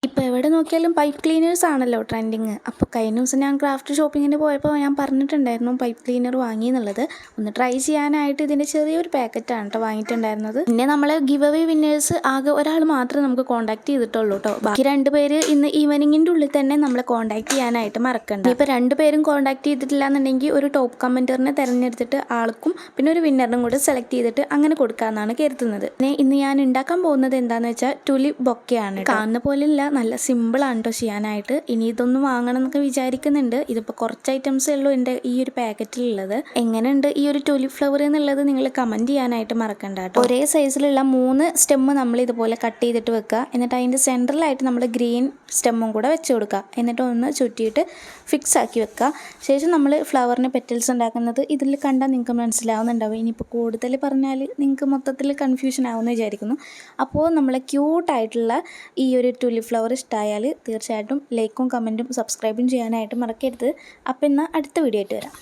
ഇപ്പോൾ എവിടെ നോക്കിയാലും പൈപ്പ് ക്ലീനേഴ്സ് ആണല്ലോ ട്രെൻഡിങ്. അപ്പോൾ കഴിഞ്ഞ ദിവസം ഞാൻ ക്രാഫ്റ്റ് ഷോപ്പിങ്ങിന് പോയപ്പോൾ ഞാൻ പറഞ്ഞിട്ടുണ്ടായിരുന്നു പൈപ്പ് ക്ലീനർ വാങ്ങി എന്നുള്ളത്. ഒന്ന് ട്രൈ ചെയ്യാനായിട്ട് ഇതിൻ്റെ ചെറിയൊരു പാക്കറ്റാണ് കേട്ടോ വാങ്ങിയിട്ടുണ്ടായിരുന്നത്. പിന്നെ നമ്മൾ ഗിവ് അവേ വിന്നേഴ്സ് ആകെ ഒരാൾ മാത്രമേ നമുക്ക് കോൺടാക്ട് ചെയ്തിട്ടുള്ളൂ കേട്ടോ. ബാക്കി 2 പേര് ഇന്ന് ഈവനിങ്ങിൻ്റെ ഉള്ളിൽ തന്നെ നമ്മളെ കോൺടാക്ട് ചെയ്യാനായിട്ട് മറക്കണ്ട. ഇപ്പോൾ 2 പേരും കോൺടാക്ട് ചെയ്തിട്ടില്ല എന്നുണ്ടെങ്കിൽ ഒരു ടോപ്പ് കമൻറ്ററിനെ തിരഞ്ഞെടുത്തിട്ട് ആൾക്കും പിന്നെ ഒരു വിന്നറിനും കൂടെ സെലക്ട് ചെയ്തിട്ട് അങ്ങനെ കൊടുക്കാമെന്നാണ് കരുതുന്നത്. പിന്നെ ഇന്ന് ഞാൻ ഉണ്ടാക്കാൻ പോകുന്നത് എന്താണെന്ന് വെച്ചാൽ ടുലിപ്പ് ബൊക്കെയാണ്. കാണുന്ന പോലെയല്ല, നല്ല സിമ്പിളാണ് കേട്ടോ ചെയ്യാനായിട്ട്. ഇനി ഇതൊന്നും വാങ്ങണം എന്നൊക്കെ വിചാരിക്കുന്നുണ്ട്. ഇതിപ്പോൾ കുറച്ച് ഐറ്റംസേ ഉള്ളൂ എൻ്റെ ഈ ഒരു പാക്കറ്റിലുള്ളത്. എങ്ങനെയുണ്ട് ഈ ഒരു ടുലിപ്പ് ഫ്ലവർ എന്നുള്ളത് നിങ്ങൾ കമൻറ്റ് ചെയ്യാനായിട്ട് മറക്കണ്ട കേട്ടോ. ഒരേ സൈസിലുള്ള 3 സ്റ്റെമ്മ് നമ്മൾ ഇതുപോലെ കട്ട് ചെയ്തിട്ട് വെക്കുക. എന്നിട്ട് അതിൻ്റെ സെൻറ്ററിലായിട്ട് നമ്മൾ ഗ്രീൻ സ്റ്റെമ്മും കൂടെ വെച്ച് കൊടുക്കുക. എന്നിട്ട് ഒന്ന് ചുറ്റിയിട്ട് ഫിക്സ് ആക്കി വെക്കുക. ശേഷം നമ്മൾ ഫ്ലവറിന് പെറ്റൽസ് ഉണ്ടാക്കുന്നത് ഇതിൽ കണ്ടാൽ നിങ്ങൾക്ക് മനസ്സിലാവുന്നുണ്ടാവും. ഇനിയിപ്പോൾ കൂടുതൽ പറഞ്ഞാൽ നിങ്ങൾക്ക് മൊത്തത്തിൽ കൺഫ്യൂഷൻ ആവുമെന്ന് വിചാരിക്കുന്നു. അപ്പോൾ നമ്മൾ ക്യൂട്ടായിട്ടുള്ള ഈ ഒരു ടുലിപ്പ് ഫ്ലവർ ഇഷ്ടമായാൽ തീർച്ചയായിട്ടും ലൈക്കും കമൻറ്റും സബ്സ്ക്രൈബും ചെയ്യാനായിട്ട് മറക്കരുത്. അപ്പോൾ എന്നാൽ അടുത്ത വീഡിയോ ആയിട്ട് വരാം.